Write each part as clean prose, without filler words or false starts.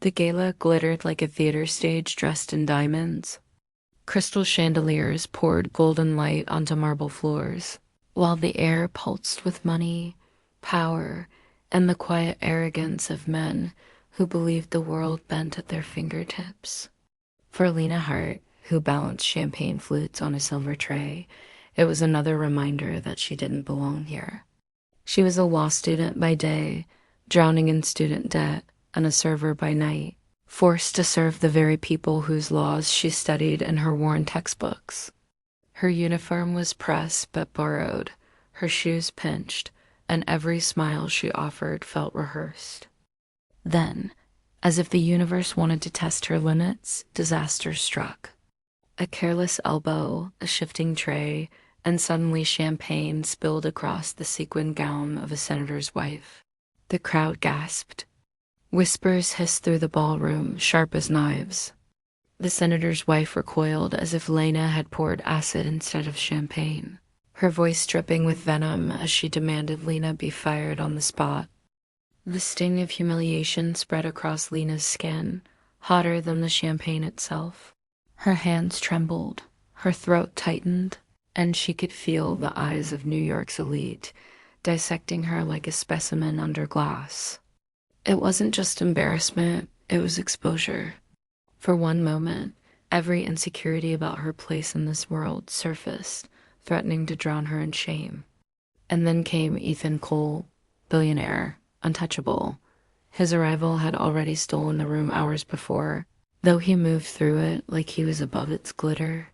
The gala glittered like a theater stage dressed in diamonds. Crystal chandeliers poured golden light onto marble floors, while the air pulsed with money, power, and the quiet arrogance of men who believed the world bent at their fingertips. For Lena Hart, who balanced champagne flutes on a silver tray, it was another reminder that she didn't belong here. She was a law student by day, drowning in student debt, and a server by night, forced to serve the very people whose laws she studied in her worn textbooks. Her uniform was pressed but borrowed, her shoes pinched, and every smile she offered felt rehearsed. Then, as if the universe wanted to test her limits, disaster struck. A careless elbow, a shifting tray, and suddenly champagne spilled across the sequined gown of a senator's wife. The crowd gasped. Whispers hissed through the ballroom, sharp as knives. The senator's wife recoiled as if Lena had poured acid instead of champagne, her voice dripping with venom as she demanded Lena be fired on the spot. The sting of humiliation spread across Lena's skin, hotter than the champagne itself. Her hands trembled, her throat tightened, and she could feel the eyes of New York's elite, dissecting her like a specimen under glass. It wasn't just embarrassment, it was exposure. For one moment, every insecurity about her place in this world surfaced, threatening to drown her in shame. And then came Ethan Cole, billionaire, untouchable. His arrival had already stolen the room hours before, though he moved through it like he was above its glitter.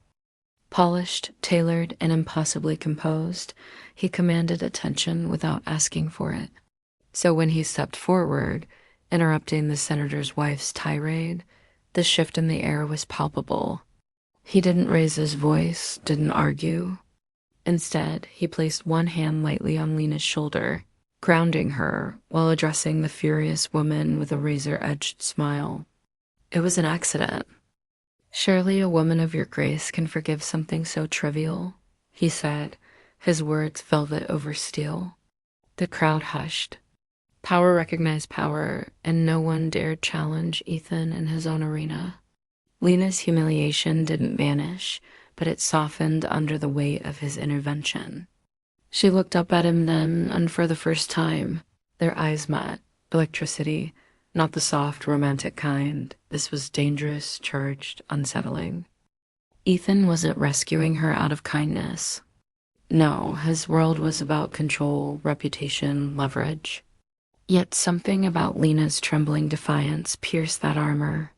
Polished, tailored, and impossibly composed, he commanded attention without asking for it. So when he stepped forward, interrupting the senator's wife's tirade, the shift in the air was palpable. He didn't raise his voice, didn't argue. Instead, he placed one hand lightly on Lena's shoulder, grounding her while addressing the furious woman with a razor-edged smile. It was an accident. Surely a woman of your grace can forgive something so trivial, he said, his words velvet over steel. The crowd hushed. Power recognized power, and no one dared challenge Ethan in his own arena. Lena's humiliation didn't vanish, but it softened under the weight of his intervention. She looked up at him then, and for the first time, their eyes met. Electricity, not the soft, romantic kind. This was dangerous, charged, unsettling. Ethan wasn't rescuing her out of kindness. No, his world was about control, reputation, leverage. Yet something about Lena's trembling defiance pierced that armor.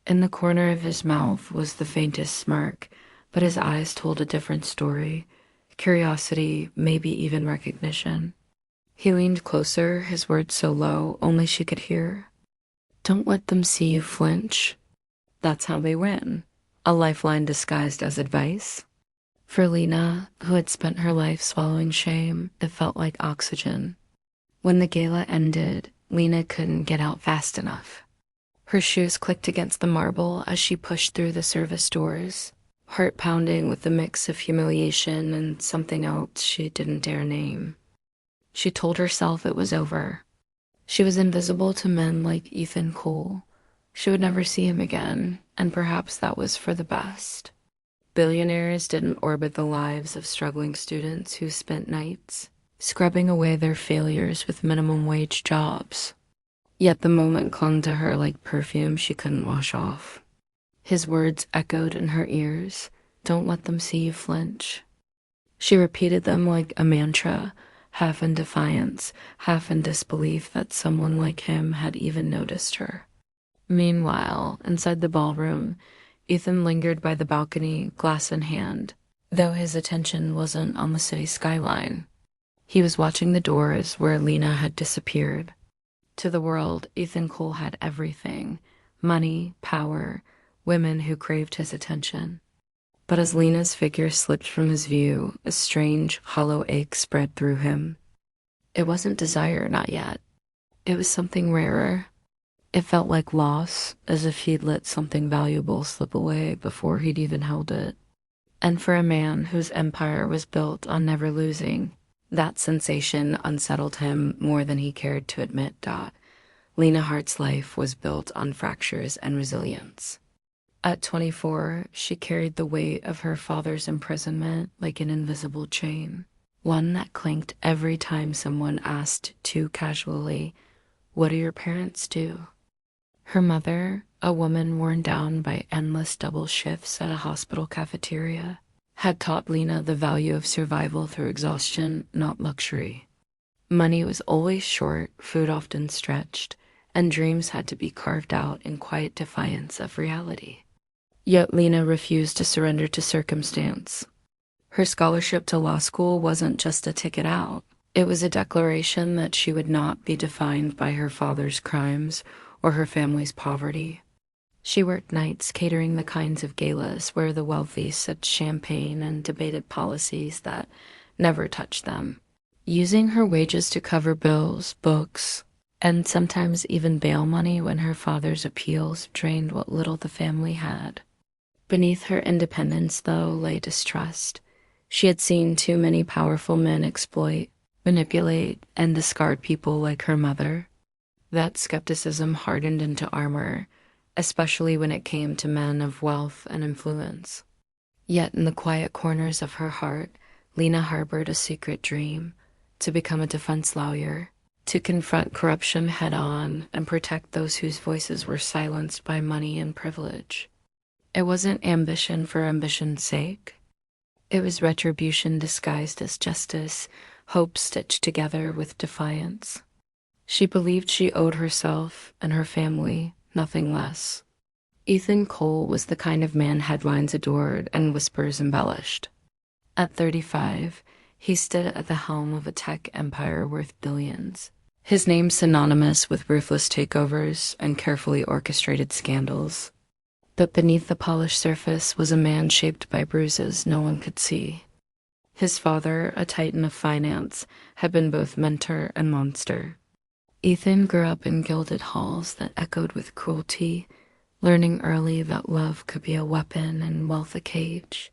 In the corner of his mouth was the faintest smirk, but his eyes told a different story. Curiosity, maybe even recognition. He leaned closer, his words so low only she could hear. Don't let them see you flinch. That's how they win. A lifeline disguised as advice. For Lena, who had spent her life swallowing shame, it felt like oxygen. When the gala ended, Lena couldn't get out fast enough. Her shoes clicked against the marble as she pushed through the service doors, heart pounding with the mix of humiliation and something else she didn't dare name. She told herself it was over. She was invisible to men like Ethan Cole. She would never see him again, and perhaps that was for the best. Billionaires didn't orbit the lives of struggling students who spent nights scrubbing away their failures with minimum wage jobs. Yet the moment clung to her like perfume she couldn't wash off. His words echoed in her ears, don't let them see you flinch. She repeated them like a mantra, half in defiance, half in disbelief that someone like him had even noticed her. Meanwhile, inside the ballroom, Ethan lingered by the balcony, glass in hand, though his attention wasn't on the city skyline. He was watching the doors where Lena had disappeared. To the world, Ethan Cole had everything: money, power, women who craved his attention. But as Lena's figure slipped from his view, a strange, hollow ache spread through him. It wasn't desire, not yet. It was something rarer. It felt like loss, as if he'd let something valuable slip away before he'd even held it. And for a man whose empire was built on never losing, that sensation unsettled him more than he cared to admit. Lena Hart's life was built on fractures and resilience. At 24, she carried the weight of her father's imprisonment like an invisible chain, one that clinked every time someone asked too casually, "What do your parents do?" Her mother, a woman worn down by endless double shifts at a hospital cafeteria, had taught Lena the value of survival through exhaustion, not luxury. Money was always short, food often stretched, and dreams had to be carved out in quiet defiance of reality. Yet Lena refused to surrender to circumstance. Her scholarship to law school wasn't just a ticket out. It was a declaration that she would not be defined by her father's crimes or her family's poverty. She worked nights catering the kinds of galas where the wealthy sipped champagne and debated policies that never touched them, using her wages to cover bills, books, and sometimes even bail money when her father's appeals drained what little the family had. Beneath her independence, though, lay distrust. She had seen too many powerful men exploit, manipulate, and discard people like her mother. That skepticism hardened into armor, especially when it came to men of wealth and influence. Yet in the quiet corners of her heart, Lena harbored a secret dream: to become a defense lawyer, to confront corruption head-on and protect those whose voices were silenced by money and privilege. It wasn't ambition for ambition's sake. It was retribution disguised as justice, hope stitched together with defiance. She believed she owed herself and her family nothing less. Ethan Cole was the kind of man headlines adored and whispers embellished. At 35, he stood at the helm of a tech empire worth billions, his name synonymous with ruthless takeovers and carefully orchestrated scandals. But beneath the polished surface was a man shaped by bruises no one could see. His father, a titan of finance, had been both mentor and monster. Ethan grew up in gilded halls that echoed with cruelty, learning early that love could be a weapon and wealth a cage.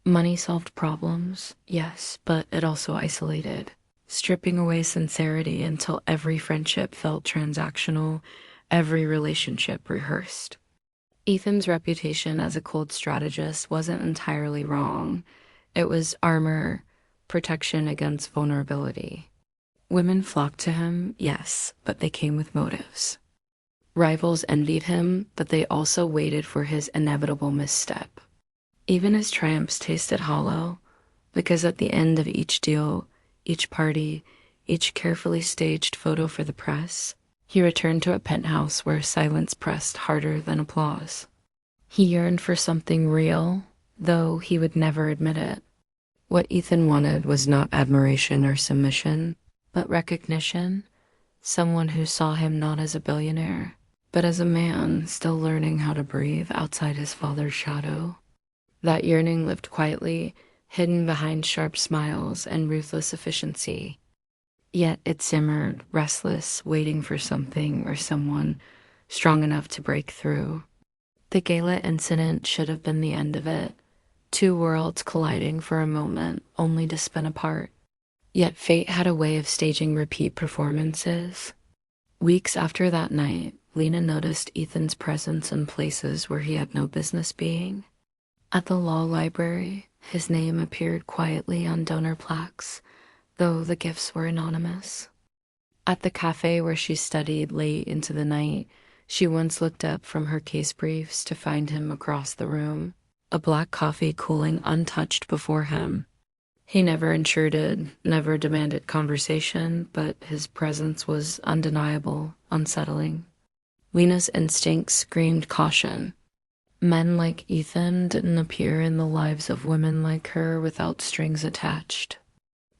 Money solved problems, yes, but it also isolated, stripping away sincerity until every friendship felt transactional, every relationship rehearsed. Ethan's reputation as a cold strategist wasn't entirely wrong. It was armor, protection against vulnerability. Women flocked to him, yes, but they came with motives. Rivals envied him, but they also waited for his inevitable misstep. Even his triumphs tasted hollow, because at the end of each deal, each party, each carefully staged photo for the press, he returned to a penthouse where silence pressed harder than applause. He yearned for something real, though he would never admit it. What Ethan wanted was not admiration or submission, but recognition, someone who saw him not as a billionaire, but as a man still learning how to breathe outside his father's shadow. That yearning lived quietly, hidden behind sharp smiles and ruthless efficiency. Yet it simmered, restless, waiting for something or someone strong enough to break through. The gala incident should have been the end of it, two worlds colliding for a moment, only to spin apart. Yet fate had a way of staging repeat performances. Weeks after that night, Lena noticed Ethan's presence in places where he had no business being. At the law library, his name appeared quietly on donor plaques, though the gifts were anonymous. At the cafe where she studied late into the night, she once looked up from her case briefs to find him across the room, a black coffee cooling untouched before him. He never intruded, never demanded conversation, but his presence was undeniable, unsettling. Lena's instincts screamed caution. Men like Ethan didn't appear in the lives of women like her without strings attached.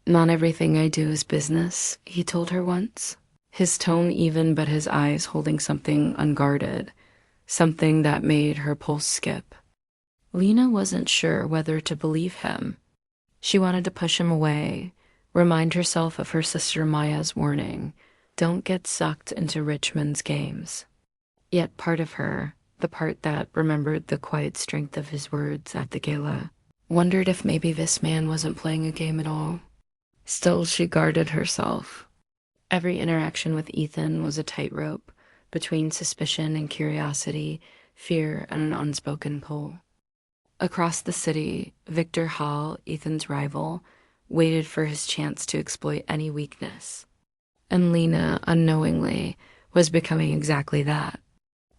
"Not everything I do is business," he told her once, his tone even but his eyes holding something unguarded, something that made her pulse skip. Lena wasn't sure whether to believe him. She wanted to push him away, remind herself of her sister Maya's warning, "Don't get sucked into rich men's games." Yet part of her, the part that remembered the quiet strength of his words at the gala, wondered if maybe this man wasn't playing a game at all. Still, she guarded herself. Every interaction with Ethan was a tightrope, between suspicion and curiosity, fear and an unspoken pull. Across the city, Victor Hall, Ethan's rival, waited for his chance to exploit any weakness. And Lena, unknowingly, was becoming exactly that.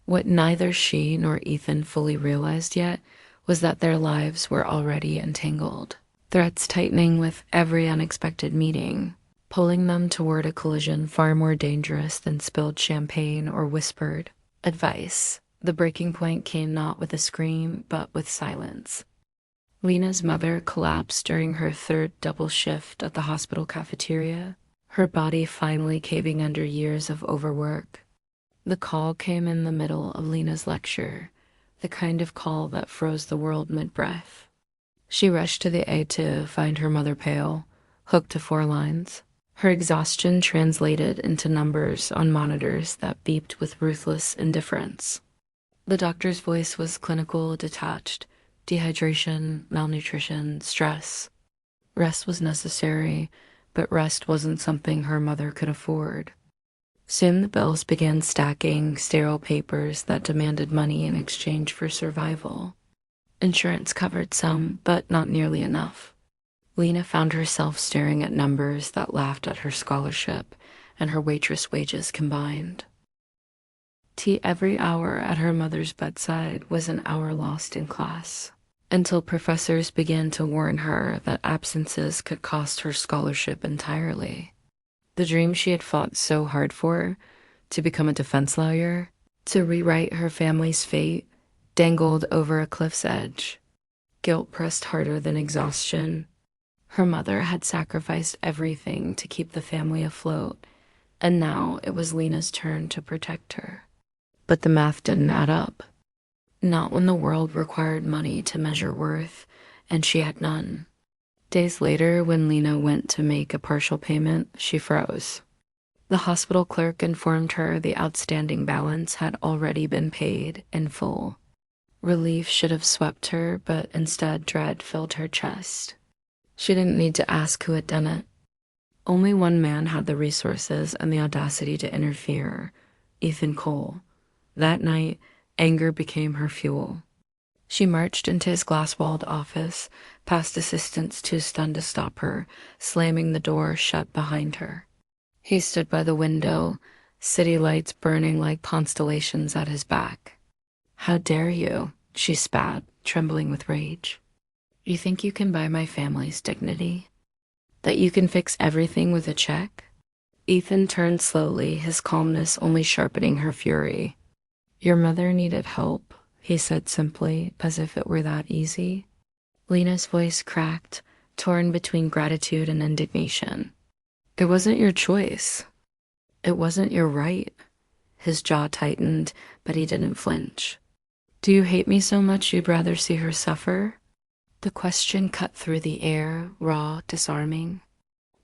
What neither she nor Ethan fully realized yet was that their lives were already entangled, threads tightening with every unexpected meeting, pulling them toward a collision far more dangerous than spilled champagne or whispered advice. The breaking point came not with a scream, but with silence. Lena's mother collapsed during her third double shift at the hospital cafeteria, her body finally caving under years of overwork. The call came in the middle of Lena's lecture, the kind of call that froze the world mid-breath. She rushed to the aide to find her mother pale, hooked to 4 lines. Her exhaustion translated into numbers on monitors that beeped with ruthless indifference. The doctor's voice was clinical, detached. Dehydration, malnutrition, stress. Rest was necessary, but rest wasn't something her mother could afford. Soon the bills began stacking, sterile papers that demanded money in exchange for survival. Insurance covered some, but not nearly enough. Lena found herself staring at numbers that laughed at her scholarship and her waitress wages combined. Tea every hour at her mother's bedside was an hour lost in class, until professors began to warn her that absences could cost her scholarship entirely. The dream she had fought so hard for, to become a defense lawyer, to rewrite her family's fate, dangled over a cliff's edge. Guilt pressed harder than exhaustion. Her mother had sacrificed everything to keep the family afloat, and now it was Lena's turn to protect her. But the math didn't add up. Not when the world required money to measure worth, and she had none. Days later, when Lena went to make a partial payment, she froze. The hospital clerk informed her the outstanding balance had already been paid in full. Relief should have swept her, but instead dread filled her chest. She didn't need to ask who had done it. Only one man had the resources and the audacity to interfere, Ethan Cole. That night, anger became her fuel. She marched into his glass-walled office, past assistants too stunned to stop her, slamming the door shut behind her. He stood by the window, city lights burning like constellations at his back. "How dare you?" she spat, trembling with rage. "You think you can buy my family's dignity? That you can fix everything with a check?" Ethan turned slowly, his calmness only sharpening her fury. "Your mother needed help," he said simply, as if it were that easy. Lena's voice cracked, torn between gratitude and indignation. "It wasn't your choice. It wasn't your right." His jaw tightened, but he didn't flinch. "Do you hate me so much you'd rather see her suffer?" The question cut through the air, raw, disarming.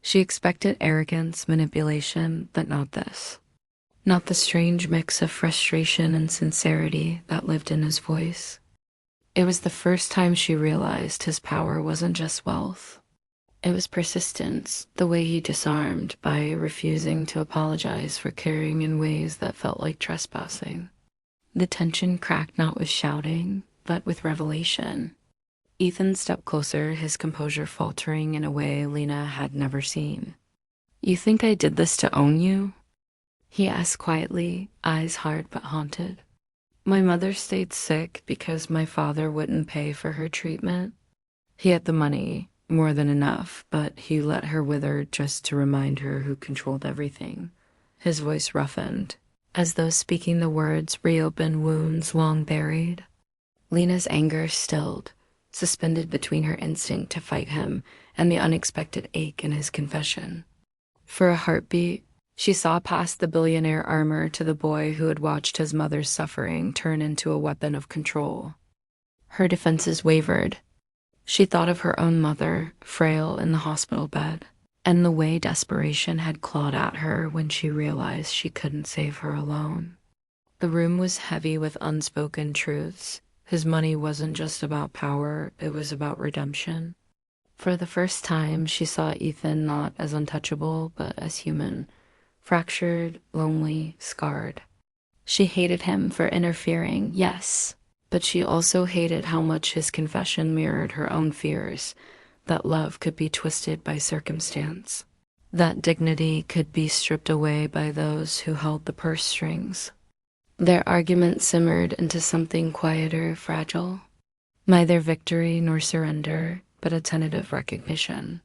She expected arrogance, manipulation, but not this. Not the strange mix of frustration and sincerity that lived in his voice. It was the first time she realized his power wasn't just wealth. It was persistence, the way he disarmed by refusing to apologize for caring in ways that felt like trespassing. The tension cracked not with shouting, but with revelation. Ethan stepped closer, his composure faltering in a way Lena had never seen. "You think I did this to own you?" he asked quietly, eyes hard but haunted. "My mother stayed sick because my father wouldn't pay for her treatment. He had the money, more than enough, but he let her wither just to remind her who controlled everything." His voice roughened, as though speaking the words reopened wounds long buried. Lena's anger stilled, suspended between her instinct to fight him and the unexpected ache in his confession. For a heartbeat, she saw past the billionaire armor to the boy who had watched his mother's suffering turn into a weapon of control. Her defenses wavered. She thought of her own mother, frail in the hospital bed, and the way desperation had clawed at her when she realized she couldn't save her alone. The room was heavy with unspoken truths. His money wasn't just about power, it was about redemption. For the first time, she saw Ethan not as untouchable, but as human. Fractured, lonely, scarred. She hated him for interfering, yes, but she also hated how much his confession mirrored her own fears, that love could be twisted by circumstance, that dignity could be stripped away by those who held the purse strings. Their argument simmered into something quieter, fragile. Neither victory nor surrender, but a tentative recognition.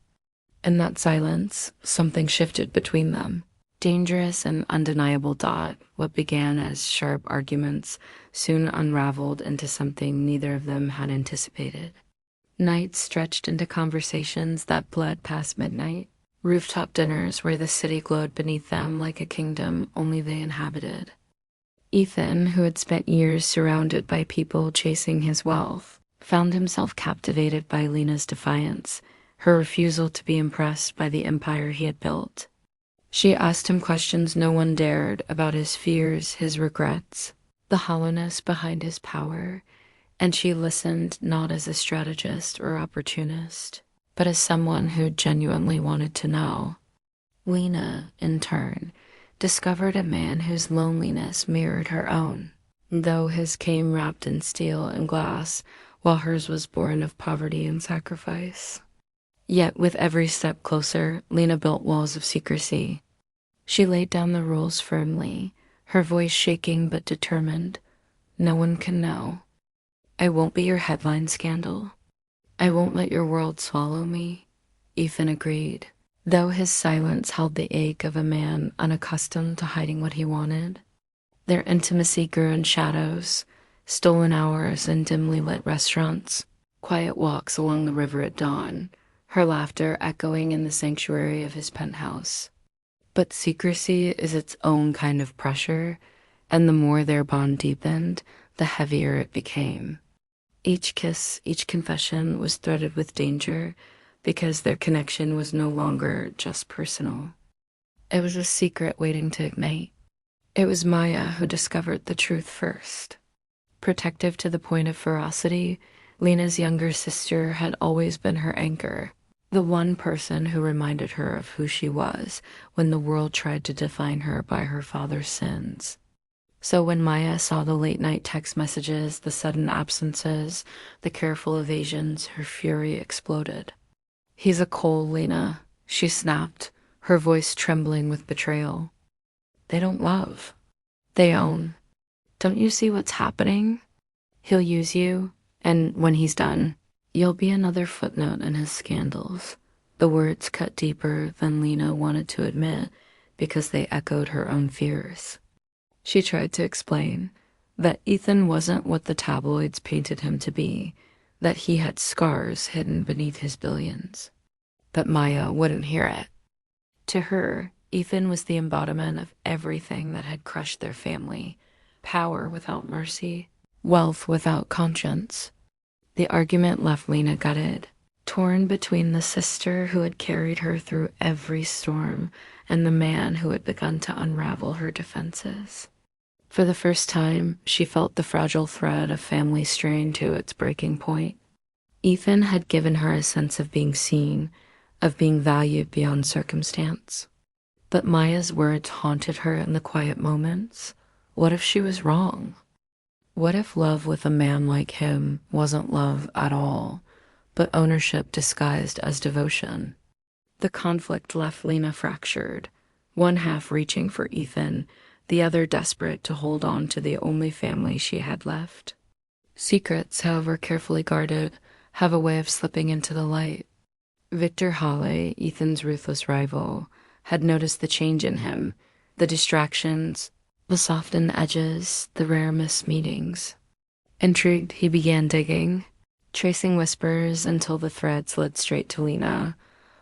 In that silence, something shifted between them. Dangerous and undeniable thought, what began as sharp arguments soon unraveled into something neither of them had anticipated. Nights stretched into conversations that bled past midnight. Rooftop dinners where the city glowed beneath them like a kingdom only they inhabited. Ethan, who had spent years surrounded by people chasing his wealth, found himself captivated by Lena's defiance, her refusal to be impressed by the empire he had built. She asked him questions no one dared about his fears, his regrets, the hollowness behind his power, and she listened not as a strategist or opportunist, but as someone who genuinely wanted to know. Lena, in turn, discovered a man whose loneliness mirrored her own, though his came wrapped in steel and glass, while hers was born of poverty and sacrifice. Yet with every step closer, Lena built walls of secrecy. She laid down the rules firmly, her voice shaking but determined. No one can know. I won't be your headline scandal. I won't let your world swallow me. Ethan agreed, though his silence held the ache of a man unaccustomed to hiding what he wanted. Their intimacy grew in shadows, stolen hours in dimly lit restaurants, quiet walks along the river at dawn, her laughter echoing in the sanctuary of his penthouse. But secrecy is its own kind of pressure, and the more their bond deepened, the heavier it became. Each kiss, each confession was threaded with danger because their connection was no longer just personal. It was a secret waiting to ignite. It was Maya who discovered the truth first. Protective to the point of ferocity, Lena's younger sister had always been her anchor, the one person who reminded her of who she was when the world tried to define her by her father's sins. So when Maya saw the late-night text messages, the sudden absences, the careful evasions, her fury exploded. He's a coal, Lena, she snapped, her voice trembling with betrayal. They don't love. They own. Don't you see what's happening? He'll use you, and when he's done, you'll be another footnote in his scandals. The words cut deeper than Lena wanted to admit because they echoed her own fears. She tried to explain that Ethan wasn't what the tabloids painted him to be, that he had scars hidden beneath his billions. But Maya wouldn't hear it. To her, Ethan was the embodiment of everything that had crushed their family: power without mercy, wealth without conscience. The argument left Lena gutted, torn between the sister who had carried her through every storm and the man who had begun to unravel her defenses. For the first time, she felt the fragile thread of family strain to its breaking point. Ethan had given her a sense of being seen, of being valued beyond circumstance. But Maya's words haunted her in the quiet moments. What if she was wrong? What if love with a man like him wasn't love at all, but ownership disguised as devotion? The conflict left Lena fractured, one half reaching for Ethan, the other desperate to hold on to the only family she had left. Secrets, however carefully guarded, have a way of slipping into the light. Victor Hawley, Ethan's ruthless rival, had noticed the change in him, the distractions, the softened edges, the rare missed meetings. Intrigued, he began digging, tracing whispers until the threads led straight to Lena.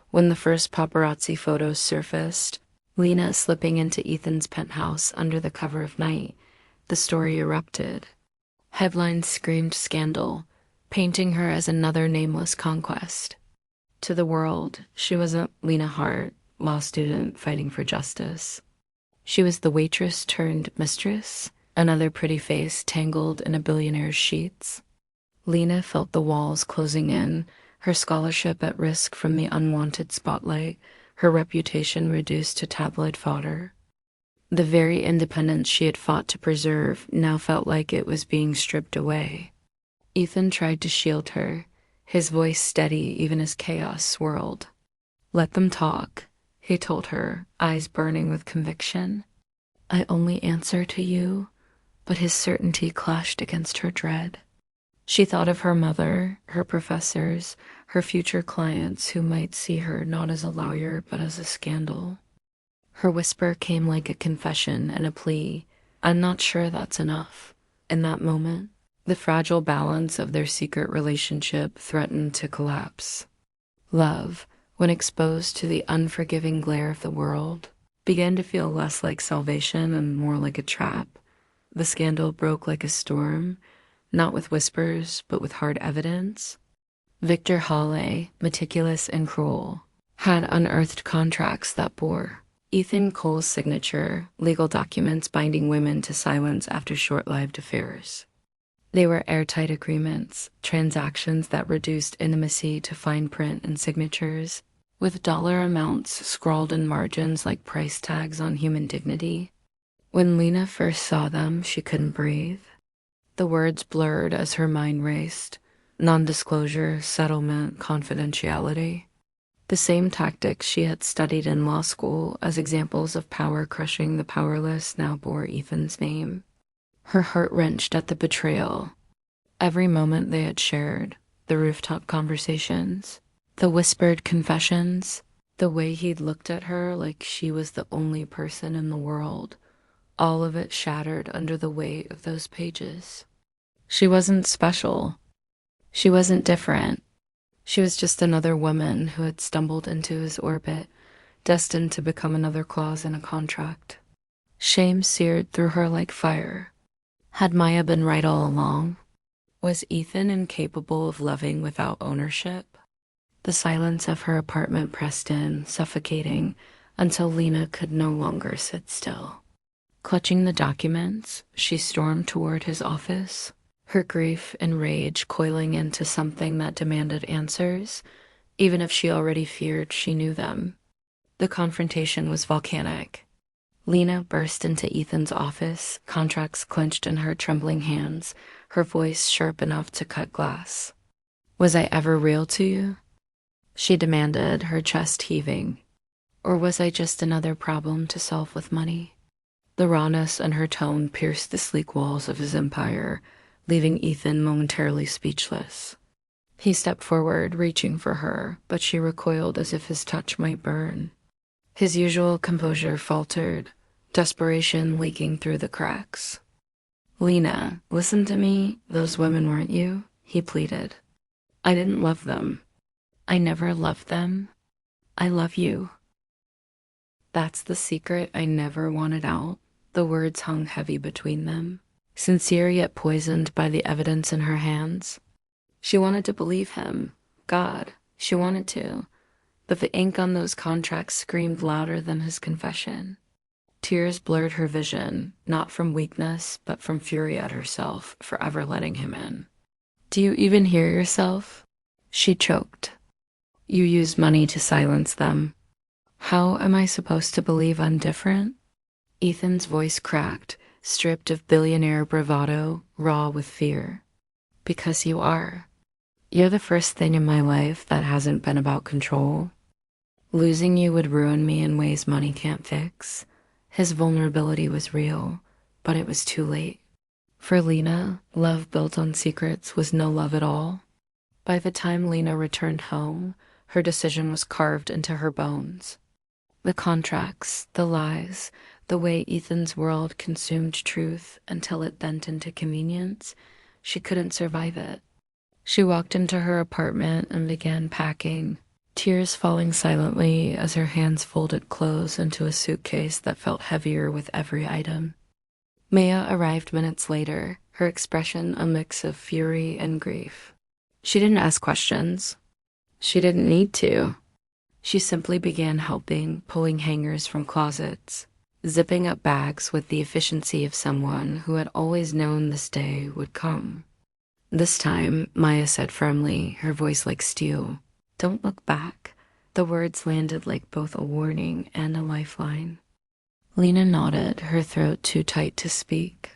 When the first paparazzi photos surfaced, Lena slipping into Ethan's penthouse under the cover of night, the story erupted. Headlines screamed scandal, painting her as another nameless conquest. To the world, she wasn't Lena Hart, law student fighting for justice. She was the waitress turned mistress, another pretty face tangled in a billionaire's sheets. Lena felt the walls closing in, her scholarship at risk from the unwanted spotlight, her reputation reduced to tabloid fodder. The very independence she had fought to preserve now felt like it was being stripped away. Ethan tried to shield her, his voice steady even as chaos swirled. "Let them talk," he told her, eyes burning with conviction. "I only answer to you," but his certainty clashed against her dread. She thought of her mother, her professors, her future clients who might see her not as a lawyer but as a scandal. Her whisper came like a confession and a plea. "I'm not sure that's enough." In that moment, the fragile balance of their secret relationship threatened to collapse. Love, when exposed to the unforgiving glare of the world, began to feel less like salvation and more like a trap. The scandal broke like a storm, not with whispers, but with hard evidence. Victor Hawley, meticulous and cruel, had unearthed contracts that bore Ethan Cole's signature, legal documents binding women to silence after short-lived affairs. They were airtight agreements, transactions that reduced intimacy to fine print and signatures, with dollar amounts scrawled in margins like price tags on human dignity. When Lena first saw them, she couldn't breathe. The words blurred as her mind raced. Non-disclosure, settlement, confidentiality. The same tactics she had studied in law school as examples of power crushing the powerless now bore Ethan's name. Her heart wrenched at the betrayal. Every moment they had shared, the rooftop conversations, the whispered confessions, the way he'd looked at her like she was the only person in the world, all of it shattered under the weight of those pages. She wasn't special. She wasn't different. She was just another woman who had stumbled into his orbit, destined to become another clause in a contract. Shame seared through her like fire. Had Maya been right all along? Was Ethan incapable of loving without ownership? The silence of her apartment pressed in, suffocating, until Lena could no longer sit still. Clutching the documents, she stormed toward his office, her grief and rage coiling into something that demanded answers, even if she already feared she knew them. The confrontation was volcanic. Lena burst into Ethan's office, contracts clenched in her trembling hands, her voice sharp enough to cut glass. "Was I ever real to you?" she demanded, her chest heaving. "Or was I just another problem to solve with money?" The rawness in her tone pierced the sleek walls of his empire, leaving Ethan momentarily speechless. He stepped forward, reaching for her, but she recoiled as if his touch might burn. His usual composure faltered, desperation leaking through the cracks. "Lena, listen to me. Those women weren't you," he pleaded. "I didn't love them. I never loved them. I love you." That's the secret I never wanted out. The words hung heavy between them, sincere yet poisoned by the evidence in her hands. She wanted to believe him. God, she wanted to. But the ink on those contracts screamed louder than his confession. Tears blurred her vision, not from weakness, but from fury at herself for ever letting him in. "Do you even hear yourself?" She choked. "You used money to silence them. How am I supposed to believe I'm different?" Ethan's voice cracked, stripped of billionaire bravado, raw with fear. "Because you are. You're the first thing in my life that hasn't been about control. Losing you would ruin me in ways money can't fix." His vulnerability was real, but it was too late. For Lena, love built on secrets was no love at all. By the time Lena returned home, her decision was carved into her bones. The contracts, the lies, the way Ethan's world consumed truth until it bent into convenience, she couldn't survive it. She walked into her apartment and began packing, tears falling silently as her hands folded clothes into a suitcase that felt heavier with every item. Maya arrived minutes later, her expression a mix of fury and grief. She didn't ask questions. She didn't need to. She simply began helping, pulling hangers from closets, zipping up bags with the efficiency of someone who had always known this day would come. This time, Maya said firmly, her voice like steel, "Don't look back." The words landed like both a warning and a lifeline. Lena nodded, her throat too tight to speak.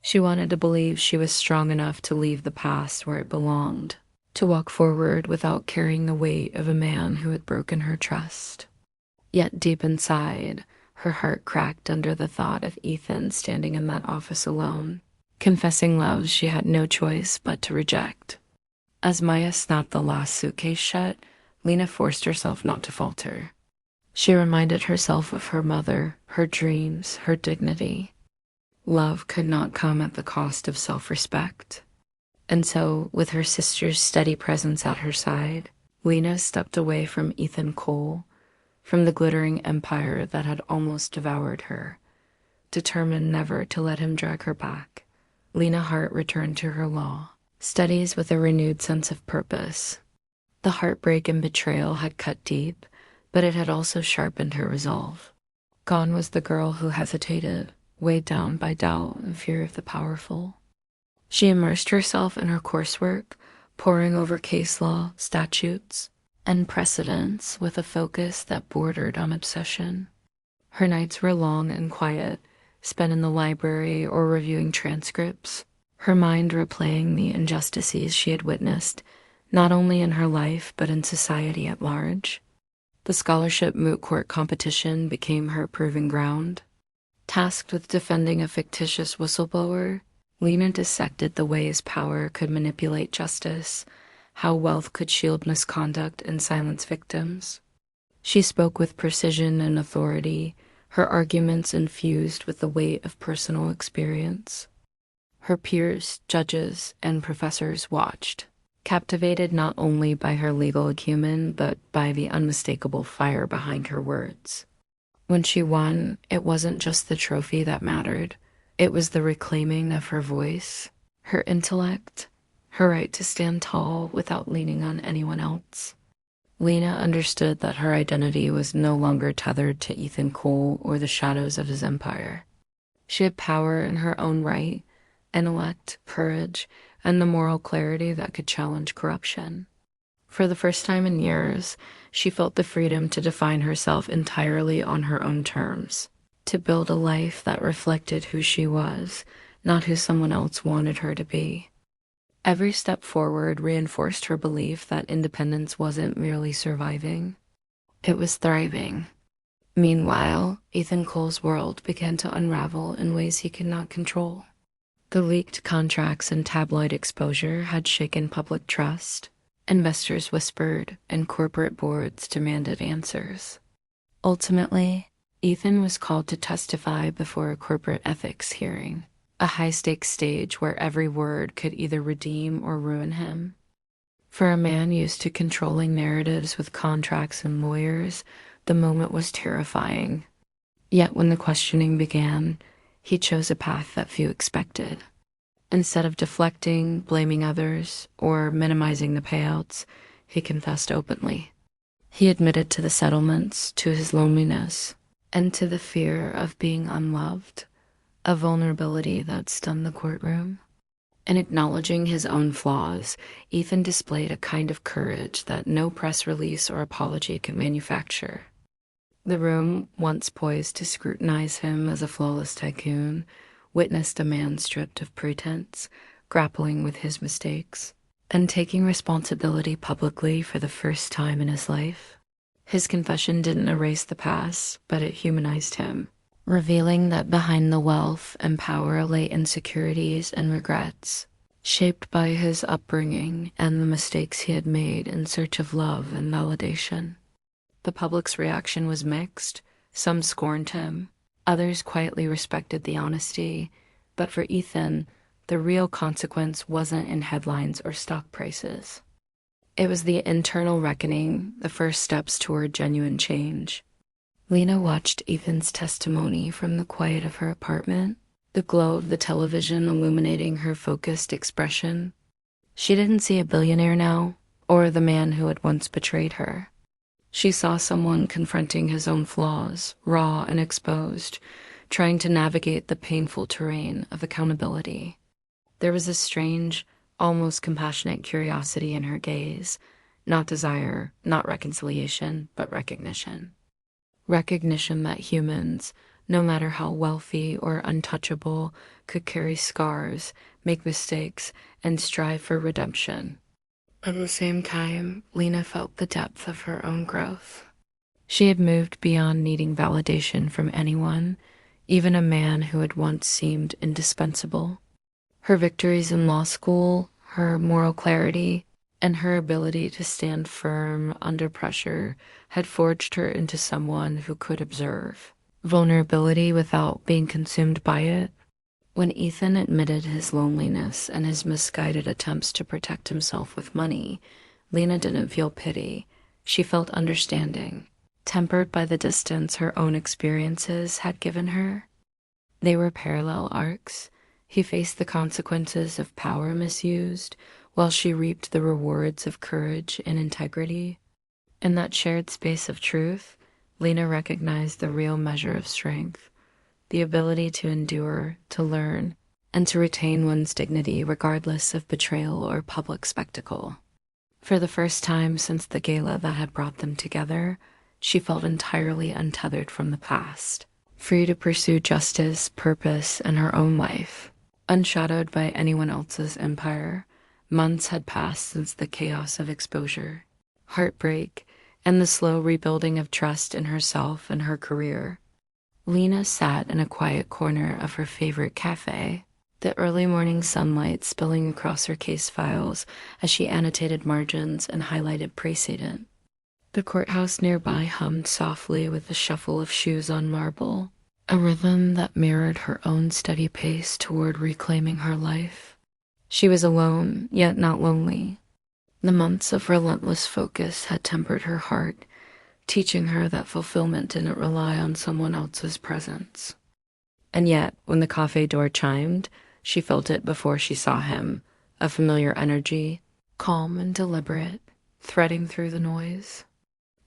She wanted to believe she was strong enough to leave the past where it belonged, to walk forward without carrying the weight of a man who had broken her trust. Yet deep inside, her heart cracked under the thought of Ethan standing in that office alone, confessing love she had no choice but to reject. As Maya snapped the last suitcase shut, Lena forced herself not to falter. She reminded herself of her mother, her dreams, her dignity. Love could not come at the cost of self-respect. And so, with her sister's steady presence at her side, Lena stepped away from Ethan Cole, from the glittering empire that had almost devoured her, determined never to let him drag her back. Lena Hart returned to her law studies with a renewed sense of purpose. The heartbreak and betrayal had cut deep, but it had also sharpened her resolve. Gone was the girl who hesitated, weighed down by doubt and fear of the powerful. She immersed herself in her coursework, poring over case law, statutes, and precedents with a focus that bordered on obsession. Her nights were long and quiet, spent in the library or reviewing transcripts, her mind replaying the injustices she had witnessed, not only in her life but in society at large. The scholarship moot court competition became her proving ground. Tasked with defending a fictitious whistleblower, Lena dissected the ways power could manipulate justice, how wealth could shield misconduct and silence victims. She spoke with precision and authority, her arguments infused with the weight of personal experience. Her peers, judges, and professors watched, captivated not only by her legal acumen, but by the unmistakable fire behind her words. When she won, it wasn't just the trophy that mattered. It was the reclaiming of her voice, her intellect, her right to stand tall without leaning on anyone else. Lena understood that her identity was no longer tethered to Ethan Cole or the shadows of his empire. She had power in her own right, intellect, courage, and the moral clarity that could challenge corruption. For the first time in years, she felt the freedom to define herself entirely on her own terms, to build a life that reflected who she was, not who someone else wanted her to be. Every step forward reinforced her belief that independence wasn't merely surviving, it was thriving. Meanwhile, Ethan Cole's world began to unravel in ways he could not control. The leaked contracts and tabloid exposure had shaken public trust. Investors whispered, and corporate boards demanded answers. Ultimately, Ethan was called to testify before a corporate ethics hearing, a high-stakes stage where every word could either redeem or ruin him. For a man used to controlling narratives with contracts and lawyers, the moment was terrifying. Yet when the questioning began, he chose a path that few expected. Instead of deflecting, blaming others, or minimizing the payouts, he confessed openly. He admitted to the settlements, to his loneliness, and to the fear of being unloved, a vulnerability that stunned the courtroom. In acknowledging his own flaws, Ethan displayed a kind of courage that no press release or apology could manufacture. The room, once poised to scrutinize him as a flawless tycoon, witnessed a man stripped of pretense, grappling with his mistakes, and taking responsibility publicly for the first time in his life. His confession didn't erase the past, but it humanized him, revealing that behind the wealth and power lay insecurities and regrets, shaped by his upbringing and the mistakes he had made in search of love and validation. The public's reaction was mixed. Some scorned him. Others quietly respected the honesty. But for Ethan, the real consequence wasn't in headlines or stock prices. It was the internal reckoning, the first steps toward genuine change. Lena watched Ethan's testimony from the quiet of her apartment, the glow of the television illuminating her focused expression. She didn't see a billionaire now, or the man who had once betrayed her. She saw someone confronting his own flaws, raw and exposed, trying to navigate the painful terrain of accountability. There was a strange, almost compassionate curiosity in her gaze, not desire, not reconciliation, but recognition. Recognition that humans, no matter how wealthy or untouchable, could carry scars, make mistakes, and strive for redemption. At the same time, Lena felt the depth of her own growth. She had moved beyond needing validation from anyone, even a man who had once seemed indispensable. Her victories in law school, her moral clarity, and her ability to stand firm under pressure had forged her into someone who could observe vulnerability without being consumed by it. When Ethan admitted his loneliness and his misguided attempts to protect himself with money, Lena didn't feel pity. She felt understanding, tempered by the distance her own experiences had given her. They were parallel arcs. He faced the consequences of power misused, while she reaped the rewards of courage and integrity. In that shared space of truth, Lena recognized the real measure of strength, the ability to endure, to learn, and to retain one's dignity regardless of betrayal or public spectacle. For the first time since the gala that had brought them together, she felt entirely untethered from the past, free to pursue justice, purpose, and her own life, unshadowed by anyone else's empire. Months had passed since the chaos of exposure, heartbreak, and the slow rebuilding of trust in herself and her career. Lena sat in a quiet corner of her favorite cafe, the early morning sunlight spilling across her case files as she annotated margins and highlighted precedent. The courthouse nearby hummed softly with the shuffle of shoes on marble, a rhythm that mirrored her own steady pace toward reclaiming her life. She was alone, yet not lonely. The months of relentless focus had tempered her heart, teaching her that fulfillment didn't rely on someone else's presence. And yet, when the cafe door chimed, she felt it before she saw him, a familiar energy, calm and deliberate, threading through the noise.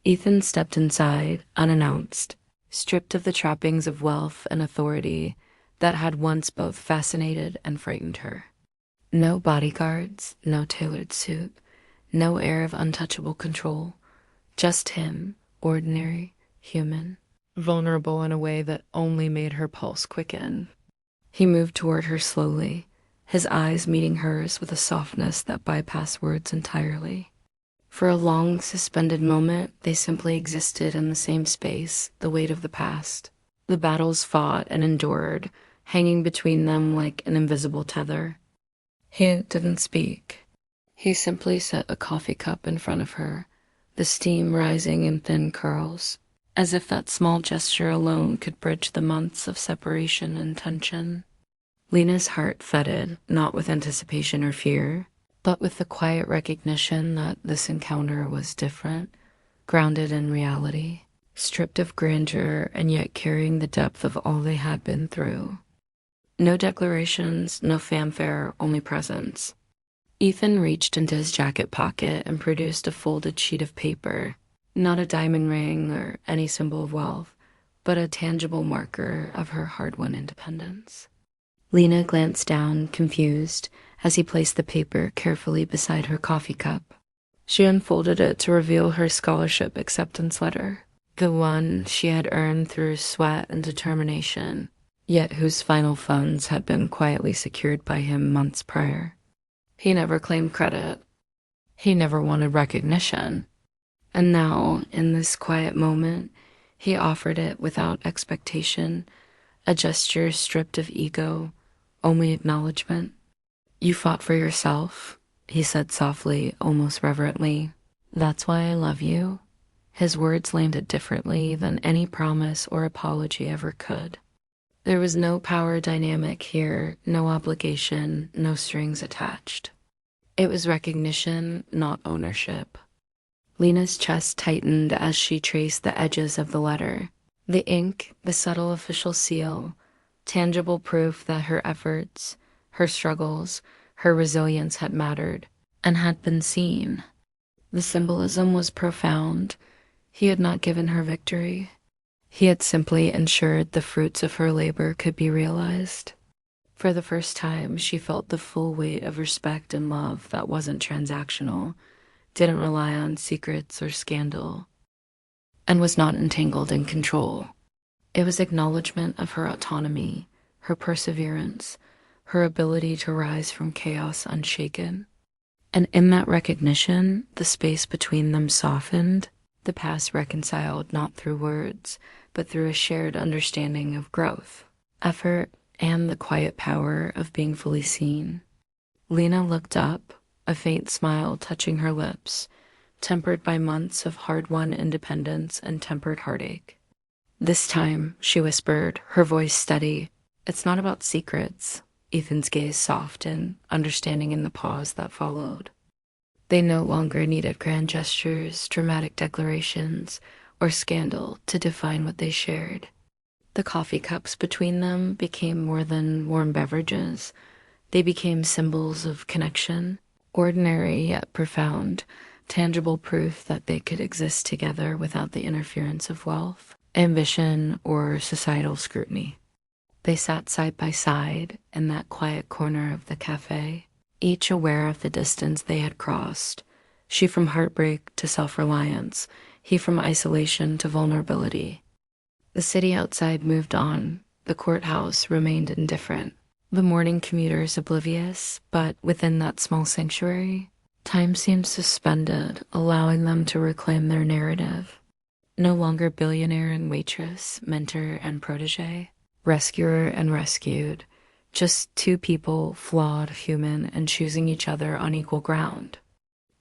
Ethan stepped inside, unannounced, stripped of the trappings of wealth and authority that had once both fascinated and frightened her. No bodyguards, no tailored suit, no air of untouchable control, just him, ordinary, human, vulnerable in a way that only made her pulse quicken. He moved toward her slowly, his eyes meeting hers with a softness that bypassed words entirely. For a long, suspended moment, they simply existed in the same space, the weight of the past. The battles fought and endured, hanging between them like an invisible tether. He didn't speak. He simply set a coffee cup in front of her, the steam rising in thin curls, as if that small gesture alone could bridge the months of separation and tension. Lena's heart thudded, not with anticipation or fear, but with the quiet recognition that this encounter was different, grounded in reality, stripped of grandeur and yet carrying the depth of all they had been through. No declarations, no fanfare, only presence. Ethan reached into his jacket pocket and produced a folded sheet of paper, not a diamond ring or any symbol of wealth, but a tangible marker of her hard-won independence. Lena glanced down, confused, as he placed the paper carefully beside her coffee cup. She unfolded it to reveal her scholarship acceptance letter, the one she had earned through sweat and determination, yet whose final funds had been quietly secured by him months prior. He never claimed credit. He never wanted recognition. And now, in this quiet moment, he offered it without expectation, a gesture stripped of ego, only acknowledgement. "You fought for yourself," he said softly, almost reverently. "That's why I love you." His words landed differently than any promise or apology ever could. There was no power dynamic here, no obligation, no strings attached. It was recognition, not ownership. Lena's chest tightened as she traced the edges of the letter. The ink, the subtle official seal, tangible proof that her efforts, her struggles, her resilience had mattered and had been seen. The symbolism was profound. He had not given her victory. He had simply ensured the fruits of her labor could be realized. For the first time, she felt the full weight of respect and love that wasn't transactional, didn't rely on secrets or scandal, and was not entangled in control. It was acknowledgement of her autonomy, her perseverance, her ability to rise from chaos unshaken. And in that recognition, the space between them softened, the past reconciled not through words, but through a shared understanding of growth, effort, and the quiet power of being fully seen. Lena looked up, a faint smile touching her lips, tempered by months of hard-won independence and tempered heartache. "This time," she whispered, her voice steady, "it's not about secrets." Ethan's gaze softened, understanding in the pause that followed. They no longer needed grand gestures, dramatic declarations, or scandal to define what they shared. The coffee cups between them became more than warm beverages. They became symbols of connection, ordinary yet profound, tangible proof that they could exist together without the interference of wealth, ambition, or societal scrutiny. They sat side by side in that quiet corner of the cafe, each aware of the distance they had crossed, she from heartbreak to self-reliance, he from isolation to vulnerability. The city outside moved on, the courthouse remained indifferent, the morning commuters oblivious, but within that small sanctuary, time seemed suspended, allowing them to reclaim their narrative. No longer billionaire and waitress, mentor and protege, rescuer and rescued, just two people, flawed, human, and choosing each other on equal ground.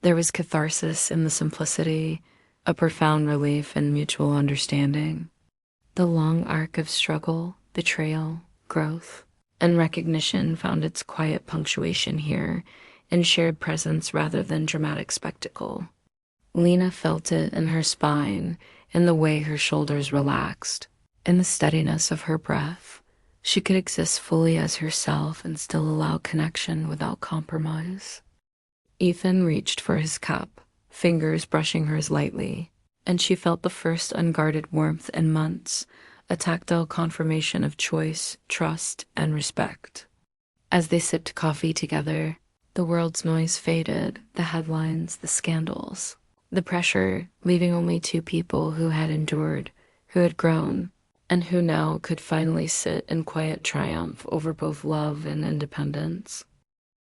There was catharsis in the simplicity, a profound relief in mutual understanding. The long arc of struggle, betrayal, growth, and recognition found its quiet punctuation here, in shared presence rather than dramatic spectacle. Lena felt it in her spine, in the way her shoulders relaxed, in the steadiness of her breath. She could exist fully as herself and still allow connection without compromise. Ethan reached for his cup, fingers brushing hers lightly, and she felt the first unguarded warmth in months, a tactile confirmation of choice, trust, and respect. As they sipped coffee together, the world's noise faded, the headlines, the scandals, the pressure, leaving only two people who had endured, who had grown, and who now could finally sit in quiet triumph over both love and independence.